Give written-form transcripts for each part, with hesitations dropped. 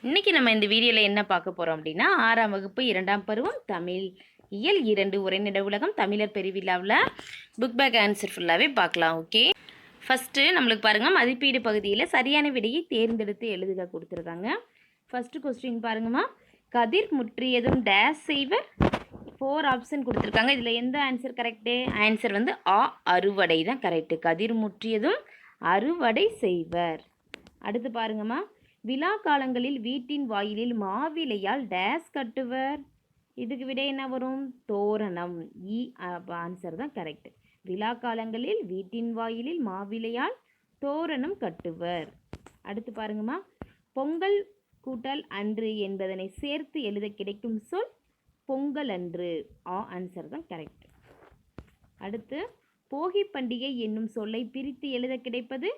இன்றைக்கி நம்ம இந்த வீடியோவில் என்ன பார்க்க போகிறோம் அப்படின்னா 6ஆம் வகுப்பு 2ஆம் பருவம் தமிழ் இயல் 2 உரைநடை உலகம் தமிழர் பெருவிழாவில் புக் பேக் ஆன்சர் ஃபுல்லாகவே பார்க்கலாம். ஓகே, ஃபஸ்ட்டு நம்மளுக்கு பாருங்கள், மதிப்பீடு பகுதியில் சரியான விடையை தேர்ந்தெடுத்து எழுதுக கொடுத்துருக்காங்க. ஃபஸ்ட்டு கொஸ்டின் பாருங்கம்மா, கதிர் முற்றியதும் டேஷ் செய்வர். 4 ஆப்ஷன் கொடுத்துருக்காங்க. இதில் எந்த ஆன்சர் கரெக்டு? ஆன்சர் வந்து ஆ, அறுவடை தான் கரெக்டு. கதிர் முற்றியதும் அறுவடை செய்வர். அடுத்து பாருங்கம்மா, விழா காலங்களில் வீட்டின் வாயிலில் மாவிலையால் டேஸ் கட்டுவர். இதுக்கு விட என்ன வரும்? தோரணம். இ ஆன்சர் தான் கரெக்ட். விழா காலங்களில் வீட்டின் வாயிலில் மாவிலையால் தோரணம் கட்டுவர். அடுத்து பாருங்கம்மா, பொங்கல் கூட்டல் அன்று என்பதனை சேர்த்து எழுத கிடைக்கும் சொல் பொங்கல் அன்று. ஆன்சர் தான் கரெக்ட். அடுத்து போகி பண்டிகை என்னும் சொல்லை பிரித்து எழுத கிடைப்பது,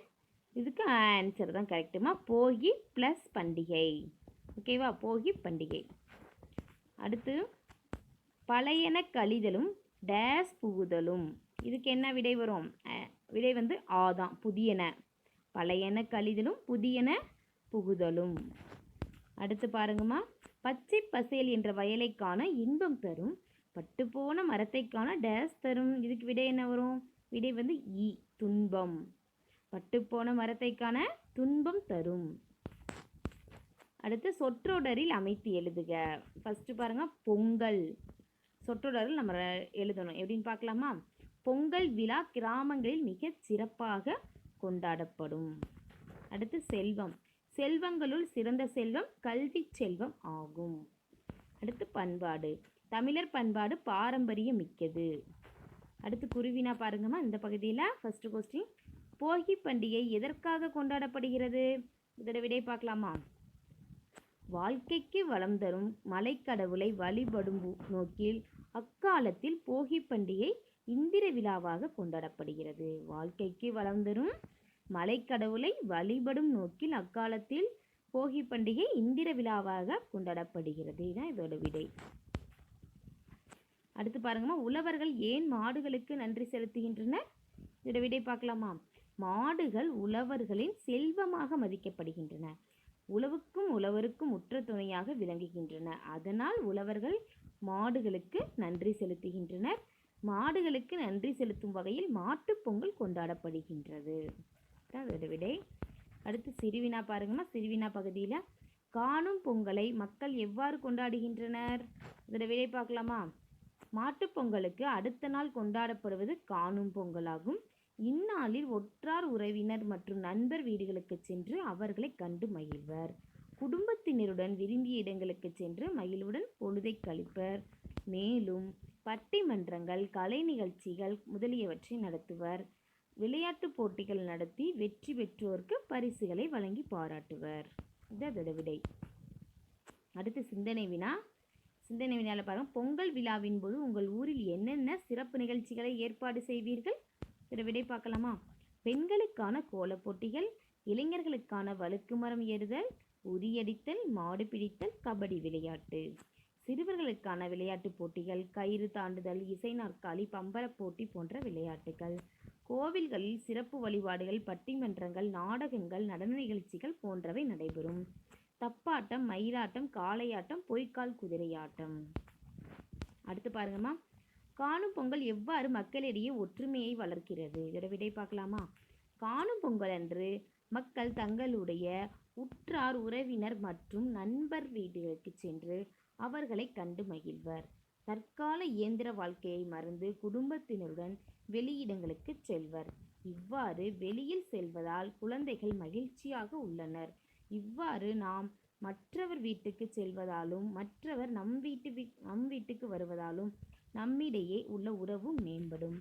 இதுக்கு ஆன்சர் தான் கரெக்டுமா, போகி ப்ளஸ் பண்டிகை. ஓகேவா, போகி பண்டிகை. அடுத்து பழையன கழிதலும் டேஸ் புகுதலும். இதுக்கு என்ன விடை வரும்? விடை வந்து ஆ தான், புதியன. பழையன கழிதலும் புதியன புகுதலும். அடுத்து பாருங்கம்மா, பச்சை பசேல் என்ற வயலை காண இன்பம் தரும், பட்டுப்போன மரத்தை காண டேஸ் தரும். இதுக்கு விடை என்ன வரும்? விடை வந்து இ, துன்பம். பட்டுப்போன மரத்தை காண துன்பம் தரும். அடுத்து சொற்றொடரில் அமைத்து எழுதுக. ஃபஸ்ட்டு பாருங்கள், பொங்கல். சொற்றொடரில் நம்ம எழுதணும். எப்படின்னு பார்க்கலாமா? பொங்கல் விழா கிராமங்களில் மிக சிறப்பாக கொண்டாடப்படும். அடுத்து செல்வம். செல்வங்களுள் சிறந்த செல்வம் கல்வி செல்வம் ஆகும். அடுத்து பண்பாடு. தமிழர் பண்பாடு பாரம்பரியம் மிக்கது. அடுத்து குருவினா பாருங்கம்மா, இந்த பகுதியில் ஃபஸ்ட்டு கொஸ்டின், போகி பண்டிகை எதற்காக கொண்டாடப்படுகிறது? இதோட விடை பார்க்கலாமா? வாழ்க்கைக்கு வளம் தரும் மலைக்கடவுளை வழிபடும் நோக்கில் அக்காலத்தில் போகி பண்டிகை இந்திர விழாவாக கொண்டாடப்படுகிறது. வாழ்க்கைக்கு வளம் தரும் மலைக்கடவுளை வழிபடும் நோக்கில் அக்காலத்தில் போகி பண்டிகை இந்திர விழாவாக கொண்டாடப்படுகிறது. இதுதான் இதோட விடை. அடுத்து பாருங்கம்மா, உழவர்கள் ஏன் மாடுகளுக்கு நன்றி செலுத்துகின்றனர்? இதோட விடை பார்க்கலாமா? மாடுகள் உழவர்களின் செல்வமாக மதிக்கப்படுகின்றன. உழவுக்கும் உழவருக்கும் உற்ற துணையாக விளங்குகின்றன. அதனால் உழவர்கள் மாடுகளுக்கு நன்றி செலுத்துகின்றனர். மாடுகளுக்கு நன்றி செலுத்தும் வகையில் மாட்டுப் பொங்கல் கொண்டாடப்படுகின்றது. அதோட விடை. அடுத்து சிறுவினா பாருங்கம்மா, சிறுவினா பகுதியில் காணும் பொங்கலை மக்கள் எவ்வாறு கொண்டாடுகின்றனர்? இதோட விடை பார்க்கலாமா? மாட்டுப் பொங்கலுக்கு அடுத்த நாள் கொண்டாடப்படுவது காணும் பொங்கலாகும். இந்நாளில் ஒற்றார் உறவினர் மற்றும் நண்பர் வீடுகளுக்கு சென்று அவர்களை கண்டு மகிழ்வர். குடும்பத்தினருடன் விரும்பிய இடங்களுக்கு சென்று மகிழ்வுடன் பொழுதை கழிப்பர். மேலும் பட்டிமன்றங்கள், கலை நிகழ்ச்சிகள் முதலியவற்றை நடத்துவர். விளையாட்டுப் போட்டிகள் நடத்தி வெற்றி பெற்றோருக்கு பரிசுகளை வழங்கி பாராட்டுவர். இது அதோட விடை. அடுத்து சிந்தனை வினா. சிந்தனை வினால பாருங்கள், பொங்கல் விழாவின் போது உங்கள் ஊரில் என்னென்ன சிறப்பு நிகழ்ச்சிகளை ஏற்பாடு செய்வீர்கள்? இதில் விடை பார்க்கலாமா? பெண்களுக்கான கோலப் போட்டிகள், இளைஞர்களுக்கான வழுக்கு மரம் ஏறுதல், உரியடித்தல், மாடு பிடித்தல், கபடி விளையாட்டு. சிறுவர்களுக்கான விளையாட்டுப் போட்டிகள், கயிறு தாண்டுதல், இசை நாற்காலி, பம்பரப் போட்டி போன்ற விளையாட்டுகள். கோவில்களில் சிறப்பு வழிபாடுகள், பட்டிமன்றங்கள், நாடகங்கள், நடன நிகழ்ச்சிகள் போன்றவை நடைபெறும். தப்பாட்டம், மயிலாட்டம், காளையாட்டம், பொய்க்கால் குதிரையாட்டம். அடுத்து பாருங்கம்மா, காணும் பொங்கல் எவ்வாறு மக்களிடையே ஒற்றுமையை வளர்க்கிறது? இதோட விடை பார்க்கலாமா? காணும் பொங்கல் அன்று மக்கள் தங்களுடைய உற்றார் உறவினர் மற்றும் நண்பர் வீடுகளுக்கு சென்று அவர்களை கண்டு மகிழ்வர். தற்கால இயந்திர வாழ்க்கையை மறந்து குடும்பத்தினருடன் வெளியிடங்களுக்கு செல்வர். இவ்வாறு வெளியில் செல்வதால் குழந்தைகள் மகிழ்ச்சியாக உள்ளனர். இவ்வாறு நாம் மற்றவர் வீட்டுக்கு செல்வதாலும் மற்றவர் நம் வீட்டுக்கு வருவதாலும் நம்மிடையே உள்ள உறவு மேம்படும்.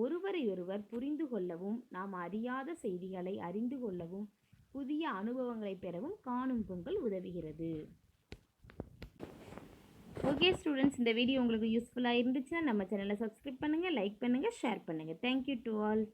ஒருவரையொருவர் புரிந்து கொள்ளவும், நாம் அறியாத செய்திகளை அறிந்து கொள்ளவும், புதிய அனுபவங்களை பெறவும் காணும் பொங்கல் உதவுகிறது. ஓகே ஸ்டூடெண்ட்ஸ், இந்த வீடியோ உங்களுக்கு யூஸ்ஃபுல்லாக இருந்துச்சுன்னா நம்ம சேனலை சப்ஸ்கிரைப் பண்ணுங்கள், லைக் பண்ணுங்கள், ஷேர் பண்ணுங்கள். Thank you to all.